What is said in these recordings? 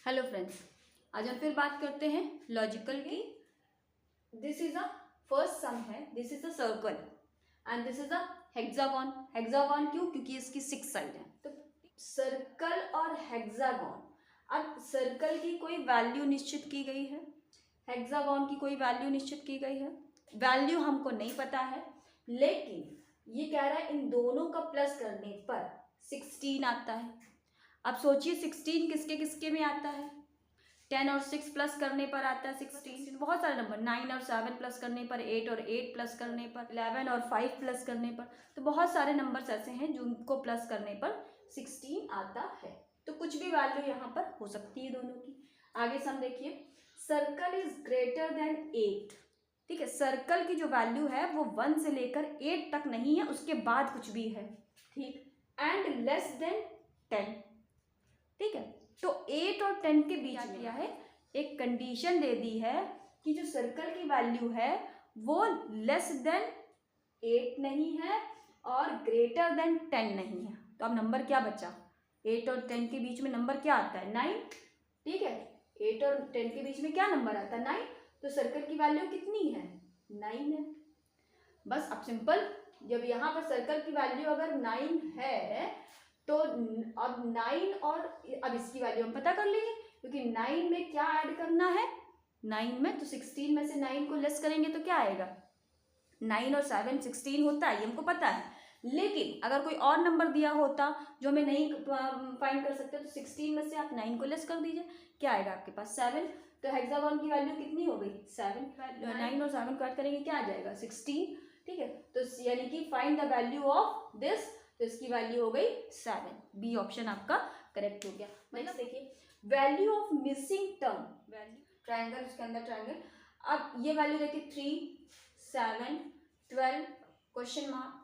Hello friends, आज हम फिर बात करते हैं लॉजिकल की। दिस इज अ फर्स्ट सम है, this is a circle and this is a hexagon. Hexagon क्यों? क्योंकि इसकी 6 साइड है। तो सर्कल और हेक्सागोन, अब सर्कल की कोई वैल्यू निश्चित की गई है, हेक्सागोन की कोई वैल्यू निश्चित की गई है। वैल्यू हमको नहीं पता है, लेकिन ये कह रहा है इन दोनों का प्लस करने पर 16 आता है। अब सोचिए 16 किसके किसके में आता है। 10 और 6 प्लस करने पर आता है 16। बहुत सारे नंबर, 9 और 7 प्लस करने पर, 8 और 8 प्लस करने पर, 11 और 5 प्लस करने पर, तो बहुत सारे नंबर्स ऐसे हैं जिनको प्लस करने पर 16 आता है। तो कुछ भी वैल्यू यहाँ पर हो सकती है दोनों की। आगे सम देखिए, सर्कल इज ग्रेटर देन 8। ठीक है, सर्कल की जो वैल्यू है वो 1 से लेकर 8 तक नहीं है, उसके बाद कुछ भी है। ठीक, एंड लेस देन 10। ठीक है, तो 8 और 10 के बीच में क्या है, एक कंडीशन दे दी है कि जो सर्कल की वैल्यू है वो लेस देन 8 नहीं है और ग्रेटर देन 10 नहीं है। तो अब नंबर क्या बचा? 8 और 10 के बीच में नंबर क्या आता है? 9। ठीक है, 8 और 10 के बीच में क्या नंबर आता है? 9। तो सर्कल की वैल्यू कितनी है? 9 है। बस अब सिंपल, जब यहाँ पर सर्कल की वैल्यू अगर 9 है तो अब 9 और अब इसकी वैल्यू हम पता कर लेंगे, क्योंकि 9 में क्या ऐड करना है? 9 में तो 16 में से 9 को लेस करेंगे तो क्या आएगा? 9 और 7 16 होता है, ये हमको पता है। लेकिन अगर कोई और नंबर दिया होता जो हमें नहीं फाइंड कर सकते, तो 16 में से आप 9 को लेस कर दीजिए, क्या आएगा आपके पास? 7। तो हेक्सागोन की वैल्यू कितनी हो गई? 7। 9 और 7 को ऐड करेंगे क्या आ जाएगा? 16। ठीक है, तो यानी कि find the value of this, तो इसकी वैल्यू हो गई 7। बी ऑप्शन आपका करेक्ट हो गया। मतलब देखिए, value of missing term, value triangle, उसके अंदर ट्रायंगल। अब ये वैल्यू देखिए 3, 7, 12, क्वेश्चन मार्क,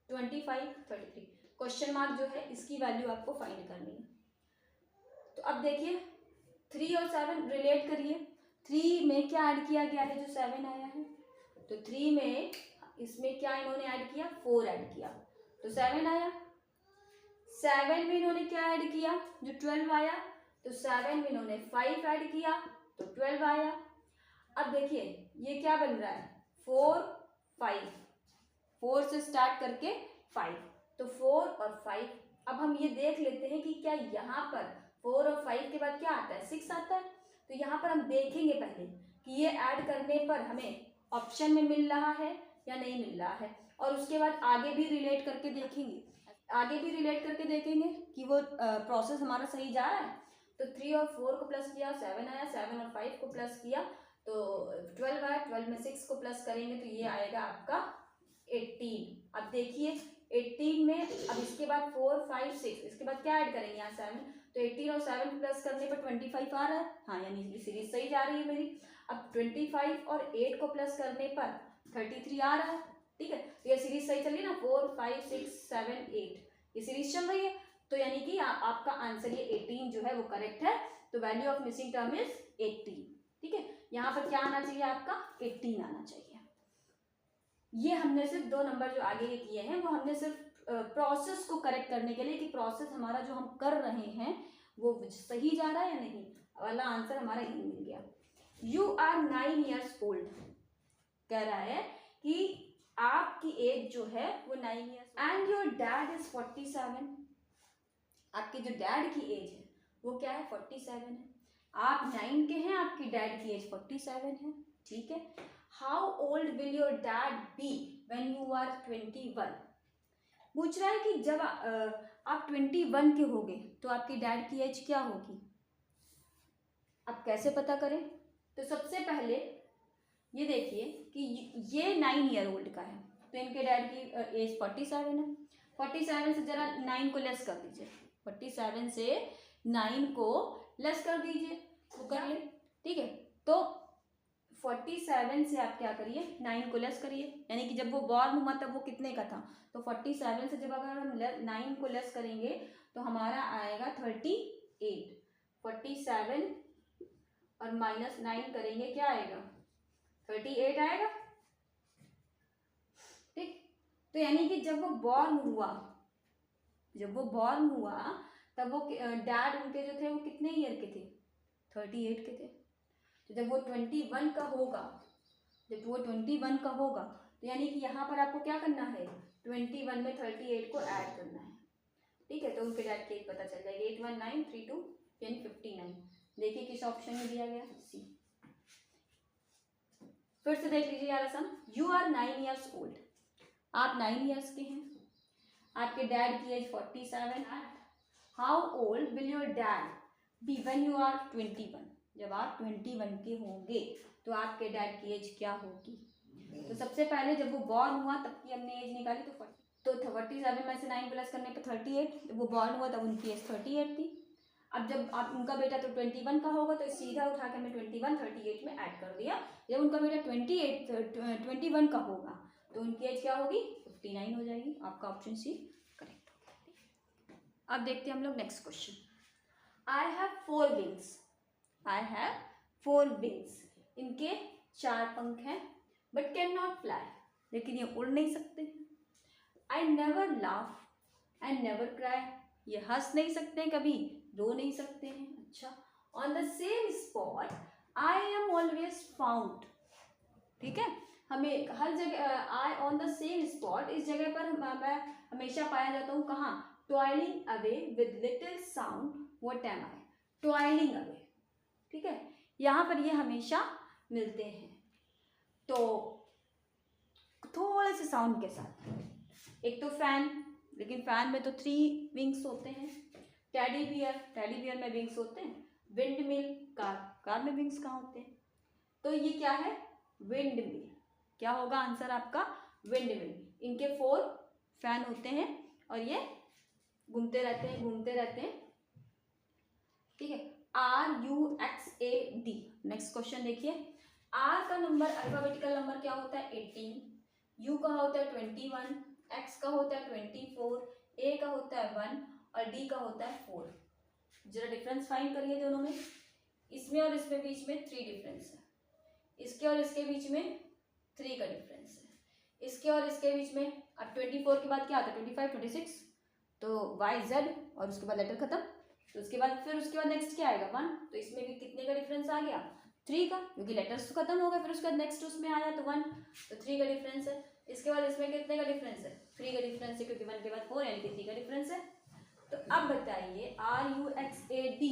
25, 33। क्वेश्चन मार्क जो है इसकी वैल्यू आपको फाइंड करनी है। तो अब देखिए 3 और 7 रिलेट करिए। 3 में क्या ऐड किया गया है जो 7 आया है? तो 3 में इसमें क्या इन्होंने ऐड किया? 4 ऐड किया तो 7 आया। 7 में इन्होंने क्या ऐड किया? जो 12 आया। तो 7 में इन्होंने 5 ऐड किया तो 12 आया। अब देखिए ये क्या बन रहा है? 4, 5, 4 से स्टार्ट करके 5, तो 4 और 5। अब हम ये देख लेते हैं कि क्या यहाँ पर 4 और 5 के बाद क्या आता है? 6 आता है। तो यहाँ पर हम देखेंगे पहले कि ये ऐड करने पर हमें ऑप्शन में मिल रहा है या नहीं मिल रहा है, और उसके बाद आगे भी रिलेट करके देखेंगे, कि वो प्रोसेस हमारा सही जा रहा है। तो 3 और 4 को प्लस किया, 7 आया, 7 और 5 को प्लस किया तो 12 आया, 12 में 6 को प्लस करेंगे तो ये आएगा आपका 18। अब देखिए 18 में अब इसके बाद 4, 5, 6, इसके बाद क्या ऐड करेंगे? यहाँ 7, तो 18 और 7 प्लस करने पर 25 आ रहा है। हाँ, यानी ये सीरीज सही जा रही है मेरी। अब 25 और 8 को प्लस करने पर 33 आ रहा है। ठीक है, तो ये सीरीज सही चल रही है ना, 4, 5, 6, 7, 8, ये सीरीज चल रही है। तो यानी कि आपका आंसर ये 18 जो है वो करेक्ट है। तो value of missing term is 18। ठीक है, यहाँ पर क्या आना चाहिए? आपका 18 आना चाहिए। ये हमने सिर्फ 2 नंबर जो आगे के किए हैं वो हमने सिर्फ प्रोसेस को करेक्ट करने के लिए, कि प्रोसेस हमारा जो हम कर रहे हैं वो सही जा रहा है या नहीं, वाला आंसर हमारा यही मिल गया। यू आर 9 years ओल्ड, कह रहा है कि आपकी एज जो है वो 9 years and your dad is 47। आपके जो डैड की एज है वो क्या है? 47 है। आप 9 के हैं, आपकी डैड की एज 47 है। ठीक है, how old will your dad be when you are 21? पूछ रहा है कि जब आप 21 के होगे तो आपके डैड की एज क्या होगी। अब कैसे पता करें? तो सबसे पहले ये देखिए कि ये 9 year ओल्ड का है, तो इनके डैड की एज 47 है। 47 से जरा 9 को लेस कर दीजिए, 47 से 9 को लेस कर दीजिए, वो कर ले। ठीक है, तो 47 से आप क्या करिए? 9 को लेस करिए, यानी कि जब वो बॉर्न हुआ तब वो कितने का था? तो 47 से जब अगर हम 9 को लेस करेंगे तो हमारा आएगा 38। 47 और -9 करेंगे, क्या आएगा? 38 आएगा। ठीक, तो यानी कि जब वो बॉर्न हुआ तब वो डैड उनके जो थे वो कितने ईयर के थे? 38 के थे। तो जब वो 21 का होगा, जब वो 21 का होगा तो यानी कि यहाँ पर आपको क्या करना है, 21 में 38 को ऐड करना है। ठीक है, तो उनके डैड की एज पता चल जाएगी, 81932 यानी 59। देखिए किस ऑप्शन में दिया गया, सी। फिर से देख लीजिए यार सम, यू आर 9 years old, आप 9 years के हैं, आपके डैड की एज 47 है। How old will your dad be when you are 21, जब आप 21 के होंगे तो आपके डैड की एज क्या होगी। तो सबसे पहले जब वो बॉर्न हुआ तब की हमने एज निकाली, तो 47 में से 9 प्लस करने पर 38, जब वो बॉर्न हुआ तब उनकी एज 38 थी। अब जब आप उनका बेटा तो 21 का होगा तो सीधा उठा के हमने 21 38 में ऐड कर दिया। जब उनका बेटा 21 का होगा तो उनकी एज क्या होगी, 59 हो जाएगी। आपका ऑप्शन सी करेक्ट होगा। अब देखते हैं हम लोग next question. I have 4 wings, I have 4 wings, इनके 4 पंख हैं, बट कैन नॉट फ्लाई, लेकिन ये उड़ नहीं सकते। I never laugh and never cry, ये हंस नहीं सकते कभी, रो नहीं सकते हैं। अच्छा, on the same spot I am always found, ठीक है, हमें हर जगह, आई ऑन द सेम स्पॉट, इस जगह पर मैं हमेशा पाया जाता हूँ। कहाँ, toiling away with little sound, what am I, toiling away, ठीक है, यहाँ पर ये हमेशा मिलते हैं। तो थोड़े से साउंड के साथ, एक तो फैन, लेकिन फैन में तो 3 विंग्स होते हैं। टेडी बियर, टेडी बियर में विंग्स होते हैं। विंड मिल, कार, कार में विंग्स कहाँ होते हैं। तो ये क्या है, विंड मिल। क्या होगा आंसर आपका, विंड मिल। इनके 4 फैन होते हैं और ये घूमते रहते हैं, घूमते रहते हैं, ठीक है। RUXAD। नेक्स्ट क्वेश्चन देखिए, आर का नंबर, अल्फाबेटिकल नंबर क्या होता है, 18, यू का होता है 21, एक्स का होता है 24, ए का होता है 1 और डी का होता है 4। जरा डिफरेंस फाइंड करिए दोनों में, इसमें और इसमें बीच में 3 डिफरेंस है, इसके और इसके बीच में 3 का डिफरेंस है, इसके और इसके बीच में। अब 24 के बाद क्या आता है, 25 26, तो YZ और उसके बाद लेटर खत्म, तो उसके बाद फिर उसके बाद नेक्स्ट क्या आएगा, 1, तो इसमें भी कितने का डिफरेंस आ गया, 3 का, क्योंकि लेटर्स तो खत्म हो गए। फिर उसके बाद नेक्स्ट उसमें आया तो 1, तो 3 का डिफरेंस है। इसके बाद इसमें कितने का डिफरेंस है, 3 का डिफरेंस है, क्योंकि 1 के बाद 4 यानी कि 3 का डिफरेंस है। तो अब बताइए RUXAD,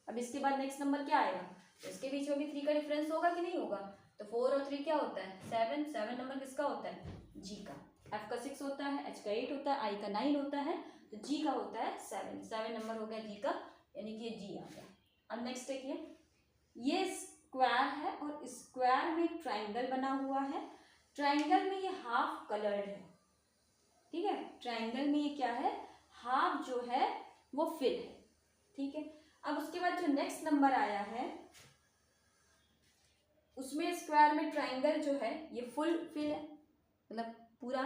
अब इसके बाद नेक्स्ट नंबर क्या आएगा, तो इसके बीच में भी 3 का डिफरेंस होगा कि नहीं होगा, तो 4 और 3 क्या होता है, 7 नंबर किसका होता है, जी का। F का 6 होता है, H का 8 होता है, I का 9 होता है, तो G का होता है 7 नंबर हो गया जी का, यानी कि ये जी आ गया। अब नेक्स्ट देखिए, ये स्क्वायर है और स्क्वायर में ट्राइंगल बना हुआ है, ट्राइंगल में ये हाफ कलर्ड है, ठीक है, ट्राइंगल में ये क्या है, हाफ जो है वो फिल है, ठीक है। अब उसके बाद जो नेक्स्ट नंबर आया है उसमें स्क्वायर में ट्राइंगल जो है ये फुल फिल है, मतलब पूरा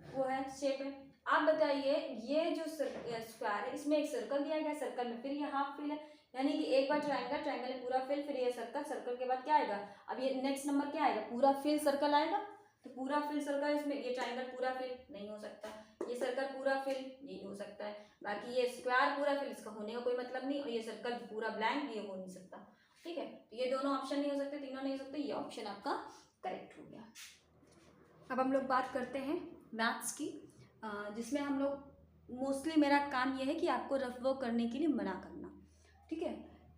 वो है, शेप है। आप बताइए ये जो स्क्वायर है इसमें एक सर्कल दिया गया, सर्कल में फिर ये हाफ फिल है, यानी कि एक बार ट्राइंगल, ट्राइंगल में पूरा फिल, फिर ये सर्कल, सर्कल के बाद क्या आएगा, अब ये नेक्स्ट नंबर क्या आएगा, पूरा फिल सर्कल आएगा। तो पूरा फिल सर्कल, इसमें ये ट्राइंगल पूरा फिल नहीं हो सकता, ये सर्कल पूरा फिल ये हो सकता है, बाकी ये स्क्वायर पूरा फिल, इसका होने का कोई मतलब नहीं, और ये सर्कल पूरा ब्लैंक ये हो नहीं सकता, ठीक है। तो ये दोनों ऑप्शन नहीं हो सकते, तीनों नहीं हो सकते, ये ऑप्शन आपका करेक्ट हो गया। अब हम लोग बात करते हैं मैथ्स की, जिसमें हम लोग मोस्टली मेरा काम ये है कि आपको रफ वर्क करने के लिए मना करना, ठीक है,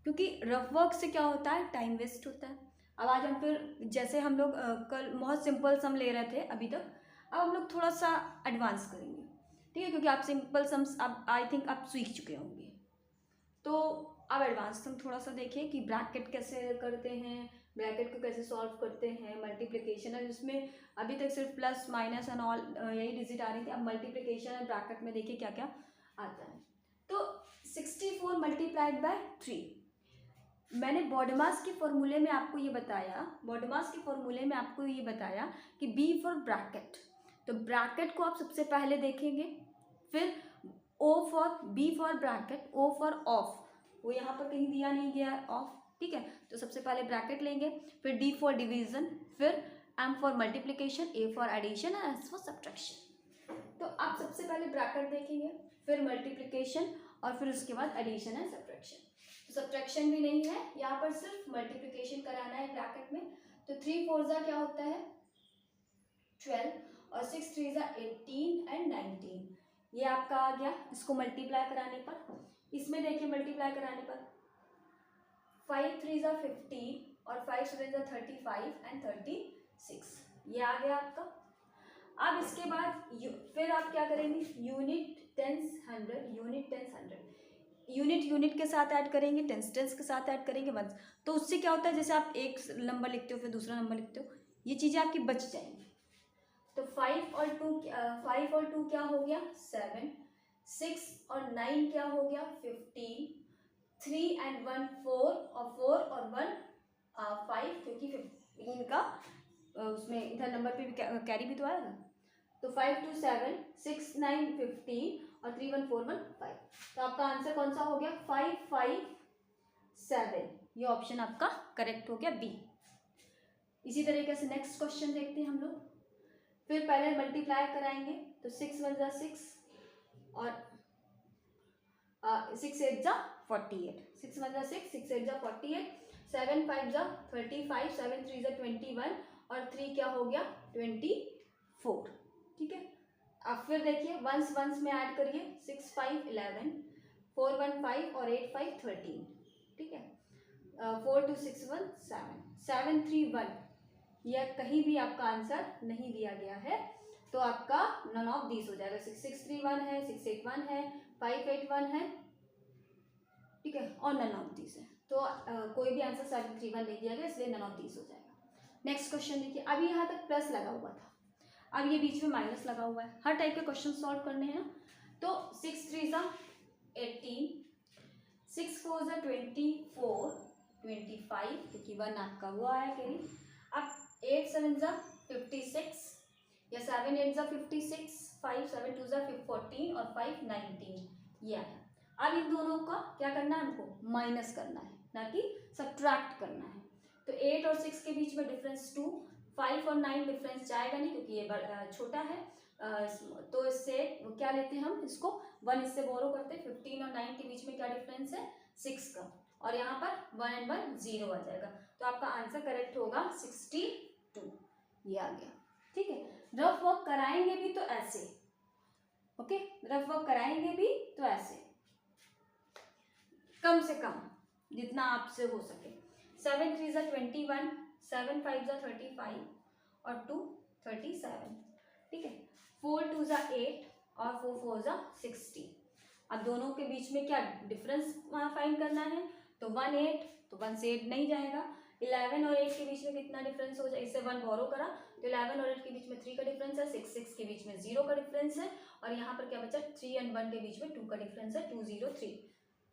क्योंकि रफ वर्क से क्या होता है, टाइम वेस्ट होता है। अब आज हम फिर, जैसे हम लोग कल बहुत सिंपल सम ले रहे थे अभी तक, अब हम लोग थोड़ा सा एडवांस करेंगे, ठीक है, क्योंकि आप सिंपल सम्स अब आई थिंक आप सीख चुके होंगे। तो अब एडवांस सम थोड़ा सा देखिए कि ब्रैकेट कैसे करते हैं, ब्रैकेट को कैसे सॉल्व करते हैं, मल्टीप्लिकेशन है जिसमें अभी तक सिर्फ प्लस माइनस एंड ऑल यही डिजिट आ रही थी, अब मल्टीप्लिकेशन एंड ब्रैकेट में देखिए क्या क्या आता है। तो 64 मल्टीप्लाइड बाय 3, मैंने बॉडमास के फॉर्मूले में आपको ये बताया, बॉडमास के फॉर्मूले में आपको ये बताया कि बी फॉर ब्रैकेट, तो ब्रैकेट को आप सबसे पहले देखेंगे, फिर O for, B for bracket, O for of, वो यहाँ पर कहीं दिया नहीं गया है ऑफ, ठीक है, तो सबसे पहले ब्रैकेट लेंगे, फिर डी फॉर डिवीजन, फिर M for multiplication, A for addition and S for subtraction. तो आप सबसे पहले ब्रैकेट देखेंगे, फिर मल्टीप्लिकेशन और फिर उसके बाद एडिशन एंड सब्ट्रैक्शन। तो सब्ट्रैक्शन भी नहीं है, यहाँ पर सिर्फ मल्टीप्लिकेशन कराना है ब्रैकेट में। तो 3 4 जा क्या होता है 12 और 6 3 जा 18 एंड 19, ये आपका आ गया। इसको मल्टीप्लाई कराने पर, इसमें देखिए मल्टीप्लाई कराने पर 5 3 जा 15 और 5 7 जा 35 एंड 36, ये आ गया आपका। अब इसके बाद फिर आप क्या करेंगे, unit tens 100, unit tens 100, unit unit के साथ ऐड करेंगे, टेंस टेंस के साथ ऐड करेंगे वंस। तो उससे क्या होता है, जैसे आप एक नंबर लिखते हो फिर दूसरा नंबर लिखते हो, ये चीज़ें आपकी बच जाएंगी। तो 5 और 2 क्या हो गया 7, 6 और 9 क्या हो गया 15, 3 and 1 4 और 4 और 1 5, क्योंकि 15 का उसमें इधर नंबर पे भी कैरी भी तो आएगा। तो 5 2 7 6 9 15 और 3 1 4 1 5, तो आपका आंसर कौन सा हो गया 5 5 7, ये ऑप्शन आपका करेक्ट हो गया बी। इसी तरीके से नेक्स्ट क्वेश्चन देखते हैं हम लोग। फिर पहले मल्टीप्लाई कराएंगे, तो 6 1 जा 6 और 6 8 जा 48, 6 1 जा 6 6 8 जा 48, 7 5 जा 35, 7 3 जा 21 और 3 क्या हो गया 24, ठीक है। अब फिर देखिए वंस वंस में ऐड करिए, 6 5 11, 4 1 5 और 8 5 13, ठीक है। 4 2 6 1 7, 7 3 1, यह कहीं भी आपका आंसर नहीं दिया गया है, तो आपका नन ऑफ दीज हो जाएगा। 6 6 3 1 है, 6 8 1 है, 5 8 1 है, ठीक है, और नन ऑफ दीज है। तो कोई भी आंसर 7 3 1 नहीं दिया गया, इसलिए नन ऑफ दीज हो जाएगा। नेक्स्ट क्वेश्चन देखिए, अभी यहाँ तक प्लस लगा हुआ था, अब ये बीच में माइनस लगा हुआ है। हर टाइप के क्वेश्चन सॉल्व करने हैं ना। तो 6 3 जा 18, 6 4 जा 24 25, क्योंकि 1 आपका वो आया कैरी। अब 8 7 जा 56 या 7 8 जा 56, 5 7 2 जा 14 और 5 19, ये आया। अब इन दोनों का क्या करना है, हमको माइनस करना है, ना कि सब्ट्रैक्ट करना है। तो 8 और 6 के बीच में डिफरेंस 2, 5 और 9 डिफरेंस जाएगा नहीं, क्योंकि ये छोटा है। तो इससे क्या लेते हैं हम, इसको 1 इससे बोरो करते हैं। 15 और 9 के बीच में क्या डिफरेंस है 6 का, और यहाँ पर 1 and 1 0 आ जाएगा। तो आपका आंसर करेक्ट होगा 62, ये आ गया, ठीक है। रफ वर्क कराएंगे भी तो ऐसे, ओके, रफ वर्क कराएंगे भी तो ऐसे, कम से कम जितना आपसे हो सके। 7 3 जा 21, 7 5 जा 35 और 2 37, ठीक है। 4 2 जा 8 और 4 4 जा 60। अब दोनों के बीच में क्या डिफरेंस फाइंड करना है, तो 1 8, तो 1 से 8 नहीं जाएगा। 11 और 8 के बीच में कितना डिफरेंस हो जाए, इससे 1 बोरो करा, तो 11 और 8 के बीच में 3 का डिफरेंस है, 6 6 के बीच में 0 का डिफरेंस है, और यहाँ पर क्या बचा 3 and 1 के बीच में 2 का डिफरेंस है, 2 0 3।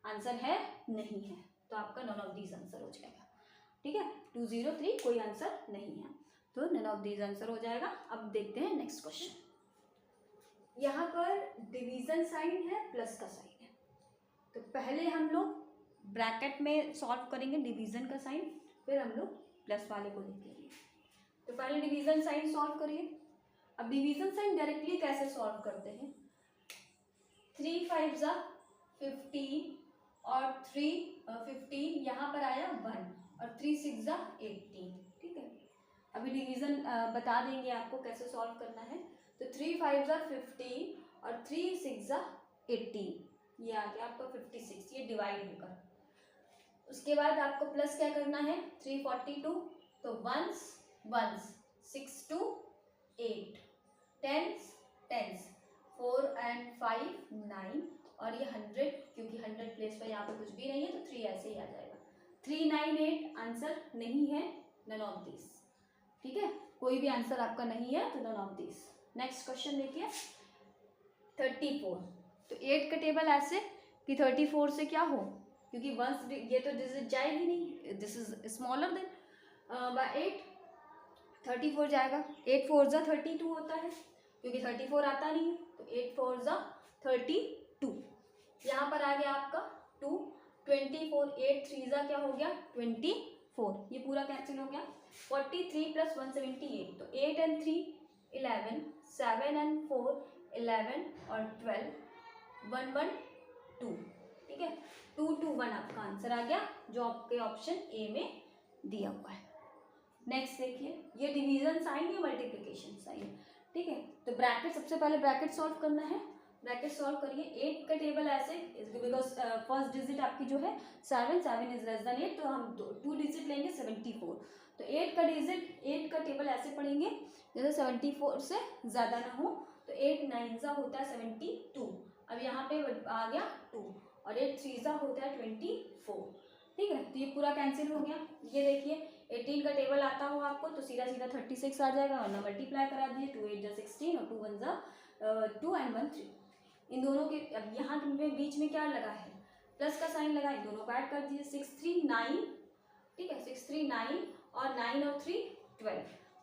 आंसर है नहीं है, तो आपका नन ऑफ दीज आंसर हो जाएगा, ठीक है। 2 0 3 कोई आंसर नहीं है, तो नन ऑफ दीज आंसर हो जाएगा। अब देखते हैं नेक्स्ट क्वेश्चन। यहाँ पर डिवीजन साइन है, प्लस का साइन है, तो पहले हम लोग ब्रैकेट में सॉल्व करेंगे डिवीजन का साइन, फिर हम लोग प्लस वाले को देखेंगे। तो पहले डिवीजन साइन सॉल्व करिए। अब डिवीजन साइन डायरेक्टली कैसे सॉल्व करते हैं, 3 5 जा 15 और 3 15 यहाँ पर आया 1 और 3 6 जा 18, ठीक है। अभी डिवीजन बता देंगे आपको कैसे सॉल्व करना है। तो 3 5 जा 15 और 3 6 जा 18, ये आ गया आपका 56, ये डिवाइड होगा। उसके बाद आपको प्लस क्या करना है, 342, तो 1s 1s, 6 2 8, 10s 10s, 4 and 5 9, और ये 100, क्योंकि 100 प्लेस पर यहाँ पे कुछ भी नहीं है, तो 3 ऐसे ही आ जाएगा। 3 9 8 आंसर नहीं है, नन ऑफ दिस, ठीक है, कोई भी आंसर आपका नहीं है, तो none of this. Next question देखिए 34। तो 8 का टेबल ऐसे कि 34 से क्या हो, क्योंकि वंस ये तो डिजिट जाएगी नहीं, this is smaller than by 8, 34 जाएगा। 8 4 जा 32 होता है, क्योंकि 34 आता नहीं है, तो 8 4 जा 32, यहाँ पर आ गया आपका 2, 24, 8 3 जा क्या हो गया 24, ये पूरा कैंसिल हो गया। 43 + 178, तो 8 and 3 11, 7 and 4 11 और 12 1 1 2, ठीक है, 2 2 1 आपका आंसर आ गया जो आपके ऑप्शन ए में दिया हुआ है। नेक्स्ट देखिए, ये डिवीजन साइन या मल्टीप्लिकेशन साइन, ठीक है। तो ब्रैकेट, सबसे पहले ब्रैकेट सॉल्व करना है। ब्रैकेट सॉल्व करिए, 8 का टेबल ऐसे, बिकॉज फर्स्ट डिजिट आपकी जो है 7 इज लेस देन 8, तो हम 2 डिजिट लेंगे 74। तो 8 का टेबल ऐसे पढ़ेंगे जैसे 74 से ज़्यादा ना हो। तो 8 9 जा होता है 72, अब यहाँ पे आ गया 2, और 8 3 जा होता है 24, ठीक है। तो ये पूरा कैंसिल हो गया। ये देखिए 18 का टेबल आता हो आपको तो सीधा सीधा 36 आ जाएगा, वरना मल्टीप्लाई करा दीजिए, 2 8 जा 16 और 2 1 जा 2 and 1 3। इन दोनों के अब यहाँ में बीच में क्या लगा है, प्लस का साइन लगा, इन दोनों को ऐड कर दीजिए, 6 3 9, ठीक है, 6 3 9 और 9 और 3 12,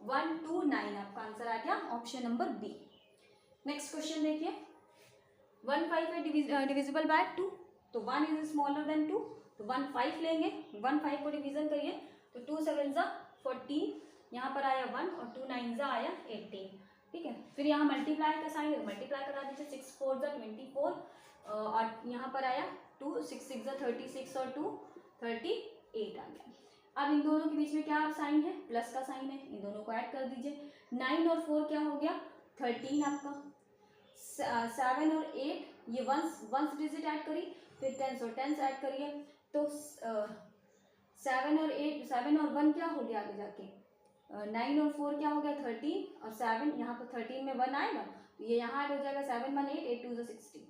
1 2 9 आपका आंसर आ गया option number B. Next question देखिए, 1 5 है डिविजिबल बाय 2, तो 1 इज स्मॉलर देन 2, तो 1 5 लेंगे, 1 5 को डिवीजन करिए तो 2 7 जा 14, यहाँ पर आया 1 और 2 9 जा आया 18, ठीक है। फिर यहाँ मल्टीप्लाई का साइन है, मल्टीप्लाई करा दीजिए, 6 4 जा 24 और यहाँ पर आया 2 6 6 जा 36 और 2 38 आ गया। अब इन दोनों के बीच में क्या साइन है, प्लस का साइन है, इन दोनों को ऐड कर दीजिए, 9 और 4 क्या हो गया 13 आपका, 7 और 8 ये वंस डिजिट ऐड करी, फिर 10 और 10 ऐड करिए, तो 7 और 8 7 और 1 क्या हो गया आगे जाके, 9 और 4 क्या हो गया 13 और 7, यहाँ पर 13 में 1 आएगा तो ये यहाँ ऐड हो जाएगा, 7 1 8 8 2 जा 16,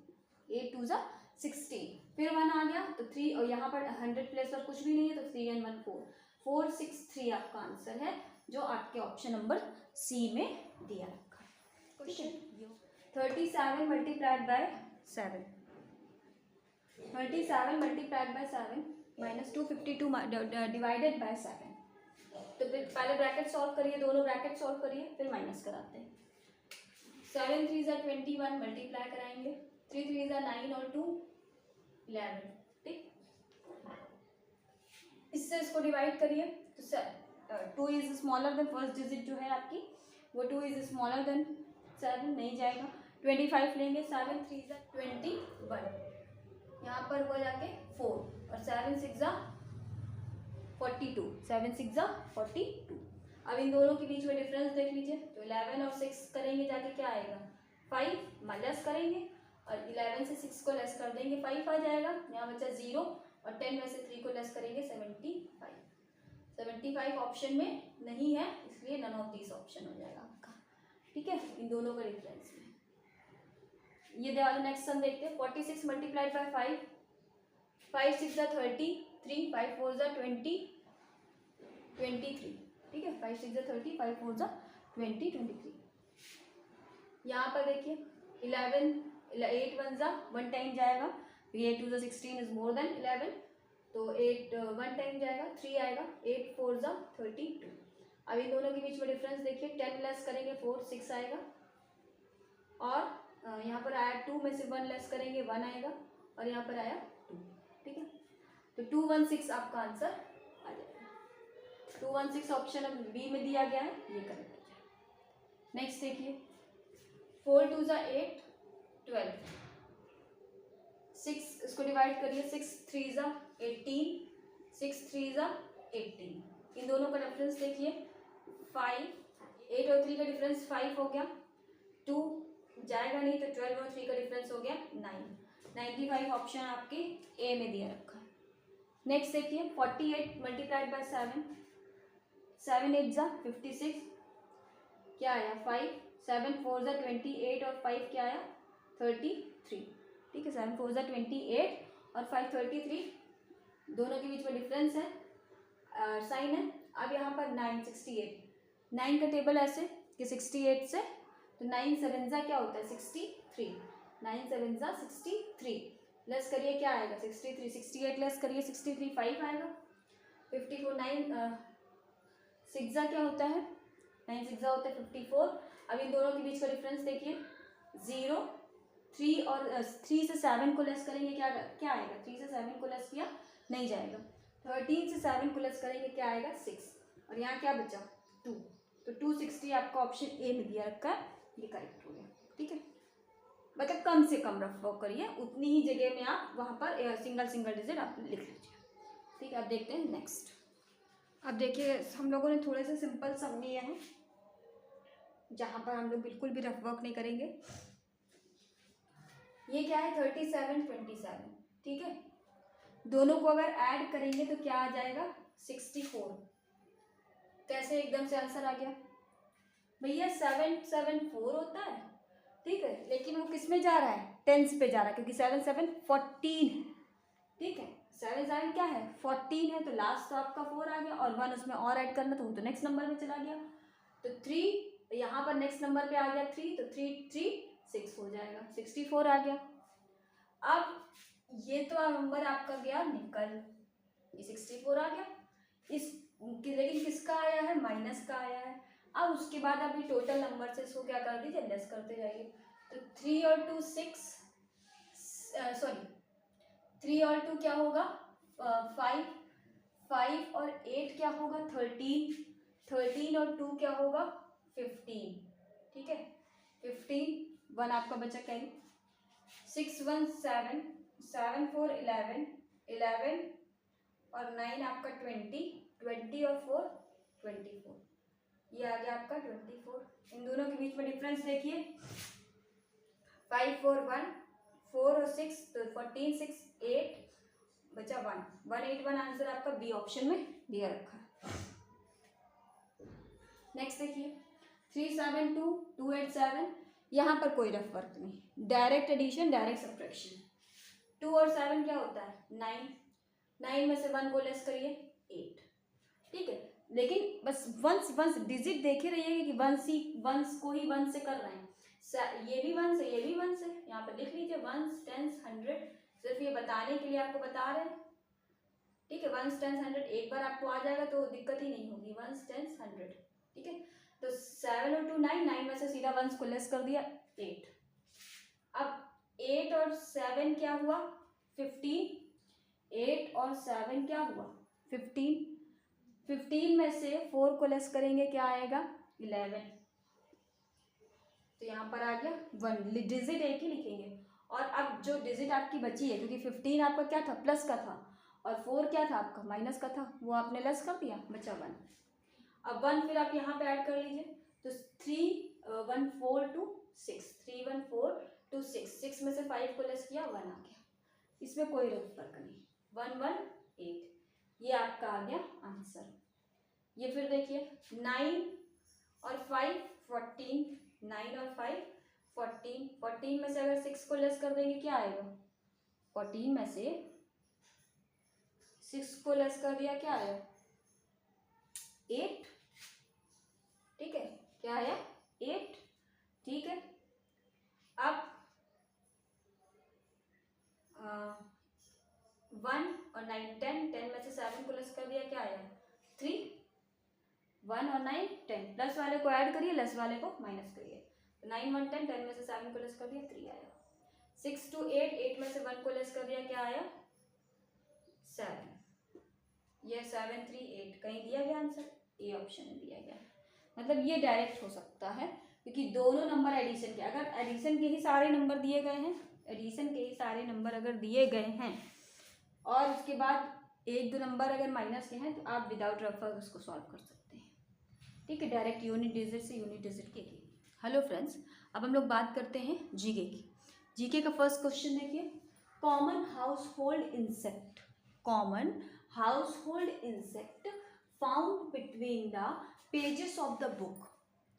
8 2 जा 16, फिर 1 आ गया तो 3, और यहाँ पर 100 प्लस और कुछ भी नहीं है तो 3 and 1 4 4 6 3 आपका आंसर है जो आपके ऑप्शन नंबर सी में दिया रखा है। Question 37 multiplied by 7, 37 multiplied by 7 minus 252 divided by 7। तो फिर पहले ब्रैकेट सॉल्व करिए, दोनों ब्रैकेट सॉल्व करिए, फिर माइनस कराते हैं। 7 3 जा 21 मल्टीप्लाई कराएंगे, 3 3 जा 9 और 2 11, ठीक। इससे इसको डिवाइड करिए तो 2 is smaller then first digit जो है आपकी वो 2 इज स्मॉलर देन 7 नहीं जाएगा, 25 लेंगे, 7 3 जा 21, यहाँ पर हुआ जाके 4 और 7 6 जा 42, 7 6 जा 42। अब इन दोनों के बीच में डिफरेंस देख लीजिए, तो 11 और 6 करेंगे जाके क्या आएगा 5, माइनस करेंगे और 11 से 6 को लेस कर देंगे 5 आ जाएगा, यहाँ बचा 0 और 10 में से 3 को लेस करेंगे 75 ऑप्शन में नहीं है, इसलिए नन ऑफ दिस ऑप्शन हो जाएगा आपका, ठीक है, इन दोनों का डिफरेंस में। ये वाला नेक्स्ट सम देखते हैं, 46 मल्टीप्लाइड बाय 5, 5 6 जा 33, 5 4 जा 23, ठीक है, 5 6 जा 30, 5 4 जा 23। यहाँ पर देखिए 11 8 1 जा 1 टाइम जाएगा, ये 8 2 जा 16 इज मोर देन 11, तो 8 1 टाइम जाएगा 3 आएगा, 8 4 जा 32। अब इन दोनों के बीच में डिफरेंस देखिए, 10 लेस करेंगे 4 6 आएगा, और यहाँ पर आया 2 में से 1 लेस करेंगे 1 आएगा, और यहाँ पर आया 2, ठीक है। तो 216 आपका आंसर आ जाएगा, 216 ऑप्शन बी में दिया गया है, ये करेक्ट है। नेक्स्ट देखिए, 4 2 जा 8 12, 6 इसको डिवाइड करिए, 6 3 जा 18, 6 3 जा 18, इन दोनों का डिफरेंस देखिए 5, 8 और 3 का डिफरेंस 5 हो गया, 2 जाएगा नहीं तो 12 और 3 का डिफरेंस हो गया 9, 95 ऑप्शन आपके ए में दिया रखा है। नेक्स्ट देखिए, 48 मल्टीप्लाइड बाय 7, 7 8 जा 56, क्या आया 5, 7 4 जा 28 और 5 क्या आया 33, ठीक है, 7 4 जा 28 और 5 33, दोनों के बीच में डिफरेंस है, साइन है। अब यहाँ पर 9 68, 9 का टेबल ऐसे कि 68 से, तो 9 7 जा क्या होता है 63, 9 7 जा 63, लेस करिए क्या आएगा 63, 68 लेस करिए 63 5 आएगा, 54 9 6 जा क्या होता है 9 6 जा होता है 54। अब इन दोनों के बीच का डिफरेंस देखिए 0, 3 और 3 से 7 को लेस करेंगे क्या क्या आएगा, 3 से 7 को लेस किया नहीं जाएगा, 13 से 7 को लेस करेंगे क्या आएगा 6, और यहाँ क्या बचा 2, तो 260 आपका ऑप्शन ए में दिया रखा है, ये करेक्ट हो गया, ठीक है। मतलब कम से कम रफ वर्क करिए, उतनी ही जगह में आप वहाँ पर सिंगल डिजिट आप लिख लीजिए। ठीक है, अब देखते हैं नेक्स्ट। अब देखिए हम लोगों ने थोड़े से सिंपल सम लिए हैं जहाँ पर हम लोग बिल्कुल भी रफ वर्क नहीं करेंगे। ये क्या है 37 27, ठीक है। दोनों को अगर ऐड करेंगे तो क्या आ जाएगा 64। कैसे एकदम से आंसर आ गया भैया, 774 होता है, ठीक है, लेकिन वो किस में जा रहा है, टेंस पे जा रहा है, क्योंकि 7 7 14 है, ठीक है। 7 7 क्या है 14 है, तो लास्ट तो आपका 4 आ गया, और 1 उसमें और ऐड करना तो वो तो नेक्स्ट नंबर में चला गया, तो 3 यहाँ पर नेक्स्ट नंबर पे आ गया 3, तो 3 3 6 हो जाएगा, 64 आ गया। अब ये तो नंबर आपका गया निकल, ये 64 आ गया, लेकिन किसका आया है, माइनस का आया है। अब उसके बाद आप ये टोटल नंबर से इसको क्या कर दीजिए, लेस करते जाइए, तो 3 और 2 6, सॉरी 3 और 2 क्या होगा 5, 5 और 8 क्या होगा 13, 13 और 2 क्या होगा 15, ठीक है, 15, 1 आपका बचा कैरी, 6 1 7, 7 4 11, 11 और 9 आपका 20, 20 और 4 24, ये आ गया आपका 24। इन दोनों के बीच में डिफरेंस देखिए, 5 4 1, 4 और 6 तो 14 6 8 बचा 1, 181 आंसर आपका बी ऑप्शन में दिया रखा है। नेक्स्ट देखिए 372 287, यहाँ पर कोई रफ वर्क नहीं, डायरेक्ट एडिशन डायरेक्ट सब्ट्रैक्शन। 2 और 7 क्या होता है 9, 9 में से 1 को लेस करिए 8, ठीक है, लेकिन बस वंस डिजिट देखे रहिएगा कि वंस को ही 1 से कर रहे हैं, ये भी 1 से ये भी 1 से, यहाँ पर लिख लीजिए 1s 10s 100, सिर्फ ये बताने के लिए आपको बता रहे हैं, ठीक है। 1s 10s 100 एक बार आपको आ जाएगा तो दिक्कत ही नहीं होगी, 1s 10s 100, ठीक है। तो 7 और 2 9, 9 में से सीधा 1s को लेस कर दिया 8। अब 8 और 7 क्या हुआ 15, 8 और 7 क्या हुआ 15, 15 में से 4 को लेस करेंगे क्या आएगा 11, तो यहाँ पर आ गया 1, डिजिट एक ही लिखेंगे। और अब जो डिजिट आपकी बची है, क्योंकि 15 आपका क्या था प्लस का था और 4 क्या था आपका माइनस का था, वो आपने लेस कर दिया, बचा 1। अब 1 फिर आप यहाँ पे ऐड कर लीजिए, तो 3 1 4 2 6, 3 1 4 2 6, 6 में से 5 को लेस किया 1 आ गया, इसमें कोई फर्क नहीं, 1 1 8, ये आपका आ गया आंसर। ये फिर देखिए 9 और 5 14, 9 और 5 14, 14 में से अगर 6 को लेस कर देंगे क्या आएगा, 14 में से 6 को लेस कर दिया क्या आया 8, ठीक है, क्या आया 8, ठीक है। अब 1 और 9 10, 10 में से 7 को लेस कर दिया क्या आया 3, 1 और 9 10, प्लस वाले को ऐड करिए लेस वाले को माइनस करिए, 9 1 10, 10 में से 7 को लेस कर दिया 3 आया, 6 2 8, 8 में से 1 को लेस कर दिया क्या आया 7, ये 7 3 8 कहीं दिया गया आंसर, ए ऑप्शन में दिया गया, मतलब ये डायरेक्ट हो सकता है क्योंकि दोनों नंबर एडिशन के, अगर एडिशन के ही सारे नंबर दिए गए हैं, एडिशन के ही सारे नंबर अगर दिए गए हैं और उसके बाद एक दो नंबर अगर माइनस के हैं तो आप विदाउट रफ वर्क उसको सॉल्व कर सकते हैं, ठीक है, डायरेक्ट यूनिट डिजिट से यूनिट डिजिट के लिए। हेलो फ्रेंड्स, अब हम लोग बात करते हैं जीके की। जीके का फर्स्ट क्वेश्चन देखिए, common household insect, common household insect found between the pages of the book,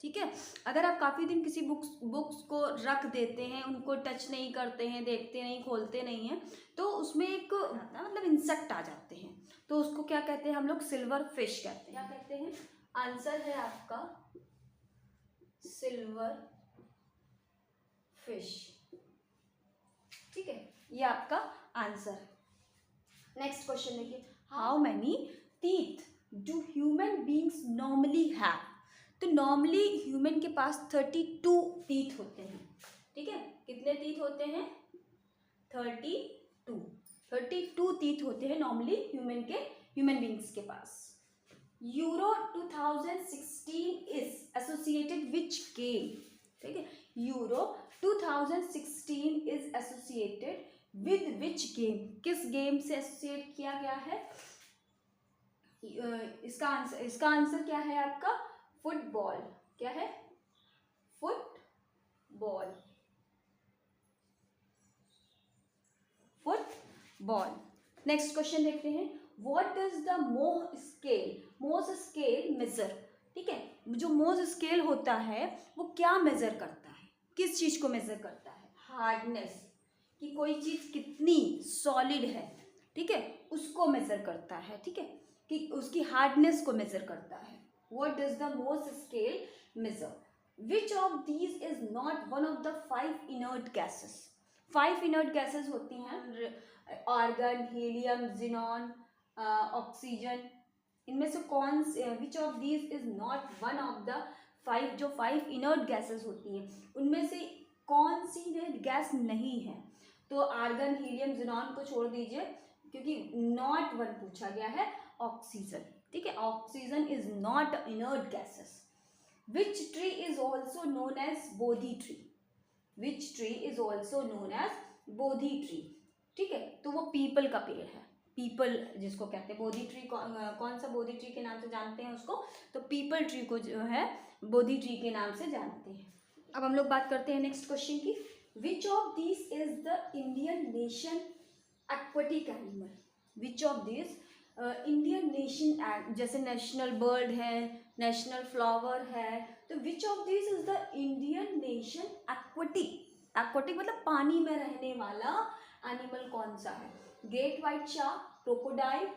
ठीक है। अगर आप काफ़ी दिन किसी बुक्स को रख देते हैं, उनको टच नहीं करते हैं, देखते नहीं, खोलते नहीं हैं, तो उसमें एक मतलब इंसेक्ट आ जाते हैं, तो उसको क्या कहते हैं हम लोग सिल्वर फिश कहते हैं, क्या कहते हैं, आंसर है आपका सिल्वर फिश, ठीक है, ये आपका आंसर है। नेक्स्ट क्वेश्चन देखिए, how many teeth do human beings normally have, तो नॉर्मली ह्यूमन के पास 32 टीथ होते हैं, ठीक है, कितने टीथ होते हैं 32 टीथ होते हैं नॉर्मली ह्यूमन बींग्स के पास। Euro 2016 is associated which game, ठीक है। Euro 2016 is associated with which game, किस गेम से एसोसिएट किया गया है? इसका आंसर क्या है आपका? फुटबॉल। क्या है? फुटबॉल। फुटबॉल। नेक्स्ट क्वेश्चन देखते हैं। व्हाट इज द मोज स्केल मेजर? ठीक है, जो मोज स्केल होता है वो क्या मेजर करता है? किस चीज को मेजर करता है? हार्डनेस, कि कोई चीज कितनी सॉलिड है, ठीक है, उसको मेजर करता है। ठीक है, कि उसकी हार्डनेस को मेजर करता है। व्हाट डज द मोज scale major? Which of these is not one of the 5 inert gases? 5 inert gases होती हैं, आर्गन, हीलियम, जिनॉन, ऑक्सीजन। इनमें से कौन से, which of these is not one of the 5, जो 5 इनर्ट गैसेस होती हैं उनमें से कौन सी गैस नहीं है? तो आर्गन, हीलियम, जिनॉन को छोड़ दीजिए क्योंकि नॉट वन पूछा गया है। ऑक्सीजन, ठीक है, oxygen is not inert gases. Which tree is also known as Bodhi tree? Which tree is also known as Bodhi tree? ठीक है, तो वो पीपल का पेड़ है। पीपल जिसको कहते हैं, बोधि ट्री कौन सा बोधि ट्री के नाम से जानते हैं उसको? तो पीपल ट्री को जो है बोधि ट्री के नाम से जानते हैं। अब हम लोग बात करते हैं नेक्स्ट क्वेश्चन की। Which of this is the Indian nation aquatic animal? Which of this Indian nation, जैसे नेशनल बर्ड है, नेशनल फ्लावर है, तो which of this is the Indian nation aquatic? Aquatic मतलब पानी में रहने वाला एनिमल कौन सा है? Great white shark, crocodile,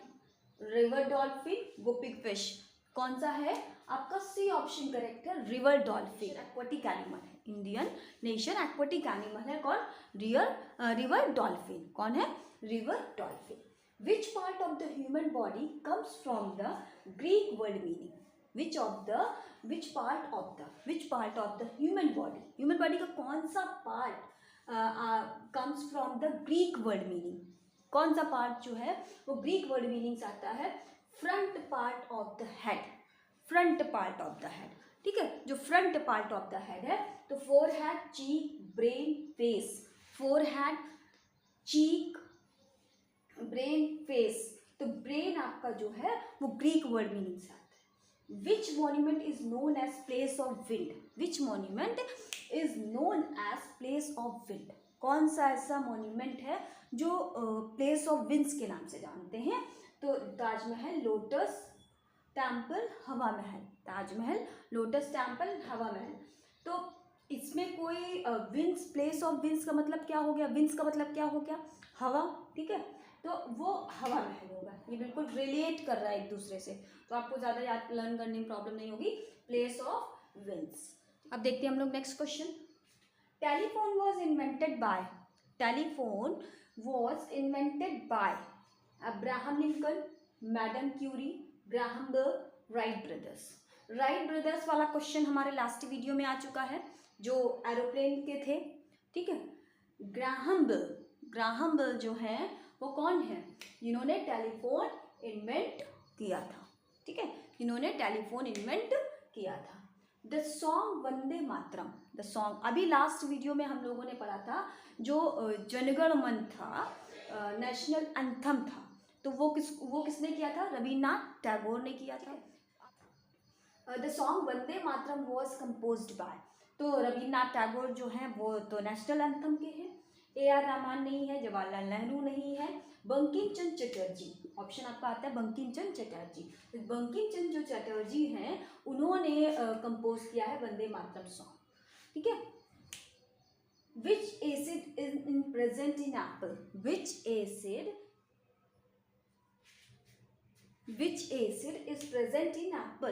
river dolphin, गुपिक फिश। कौन सा है आपका? सी ऑप्शन करेक्ट है, रिवर डॉल्फिन एक्वेटिक एनिमल है। इंडियन नेशन एक्वेटिक एनिमल है कौन? River dolphin. कौन है? River dolphin. Which part of the human body comes from the Greek word meaning? Which part of the human body का कौन सा part comes from the Greek word meaning? कौन सा part जो है वो ग्रीक वर्ड मीनिंग से आता है? Front part of the head. Front part of the head, ठीक है, जो front part of the head है, तो फोरहेड, चीक, ब्रेन, फेस। फोरहेड, चीक, ब्रेन, फेस। तो ब्रेन आपका जो है वो ग्रीक वर्ड मीनिंग से आता है। Which monument is known as place of wind? Which monument is known as place of wind? कौन सा ऐसा मॉन्यूमेंट है जो प्लेस ऑफ विंड्स के नाम से जानते हैं? तो ताजमहल, लोटस टेम्पल, हवा महल। ताजमहल, लोटस टेम्पल, हवा महल। तो इसमें कोई विंड्स, प्लेस ऑफ विंड्स का मतलब क्या हो गया? विंड्स का मतलब क्या हो गया? हवा, ठीक है, तो वो हवा महल होगा। ये बिल्कुल रिलेट कर रहा है एक दूसरे से, तो आपको ज़्यादा याद लर्न करने में प्रॉब्लम नहीं होगी। Place of winds. अब देखते हैं हम लोग next question. Telephone was invented by? Telephone was invented by Abraham Lincoln, Madam Curie, Graham Bell, Wright brothers. Wright brothers वाला क्वेश्चन हमारे लास्ट वीडियो में आ चुका है, जो एरोप्लेन के थे, ठीक है। ग्राहम बेल जो है वो कौन है? जिन्होंने टेलीफोन इन्वेंट किया था, ठीक है, जिन्होंने टेलीफोन इन्वेंट किया था। The song Vande Mataram, the song अभी लास्ट वीडियो में हम लोगों ने पढ़ा था, जो जनगण मन था, नेशनल एंथम था, तो वो किसने किया था? रविन्द्रनाथ टैगोर ने किया था। The song Vande Mataram was composed bye, तो रविन्द्रनाथ टैगोर जो हैं वो तो नेशनल एंथम के हैं। AR रहमान नहीं है, जवाहरलाल नेहरू नहीं है, बंकिम चंद्र चटर्जी। ऑप्शन आपका आता है बंकिम चंद्र चटर्जी। तो बंकिम चंद्र जो चटर्जी हैं उन्होंने कंपोज किया है वंदे मातरम सॉन्ग, ठीक है। विच acid is present in Apple? Which acid is present in Apple?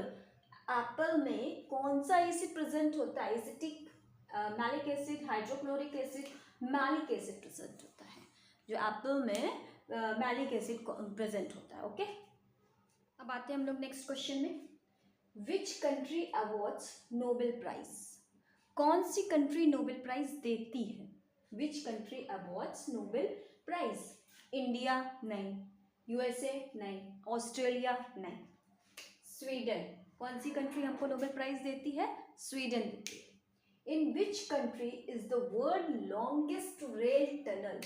Apple में कौन सा एसिड प्रेजेंट होता है? Acetic, malic acid, hydrochloric acid, malic acid present होता है। जो एप्पल में मैलिक एसिड प्रेजेंट होता है, ओके। अब आते हैं हम लोग नेक्स्ट क्वेश्चन में। Which country awards Nobel prize? कौन सी कंट्री नोबेल प्राइज देती है? Which country awards Nobel prize? India नहीं, USA नहीं, ऑस्ट्रेलिया नहीं, स्वीडन। कौन सी कंट्री हमको नोबेल प्राइज देती है? स्वीडन देती है। In which country is the world longest rail tunnel?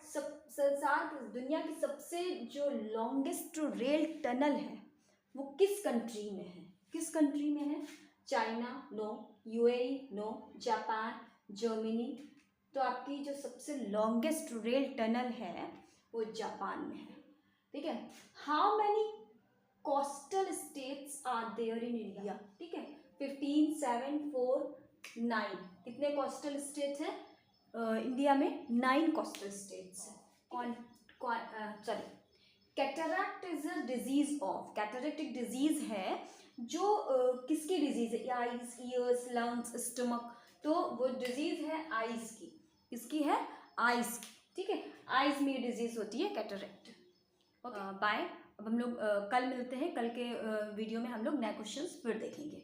संसार दुनिया की सबसे जो लॉन्गेस्ट रेल टनल है वो किस कंट्री में है? किस कंट्री में है? China no, UAE no, Japan, Germany. तो आपकी जो सबसे लॉन्गेस्ट रेल टनल है वो जापान में है। ठीक है। How many coastal states are there in India? ठीक है, 15, 7, 4, 9। कितने कोस्टल स्टेट्स हैं इंडिया में? 9 कोस्टल स्टेट्स हैं। Cataract is a disease of, cataract एक डिजीज है जो किसकी डिजीज है? Eyes, years, lungs, stomach. तो वो डिजीज है आईज की। किसकी है? आईज की। ठीक है, आईज में डिजीज होती है कैटरैक्ट। बाय। अब हम लोग कल मिलते हैं। कल के वीडियो में हम लोग नए क्वेश्चंस फिर देखेंगे।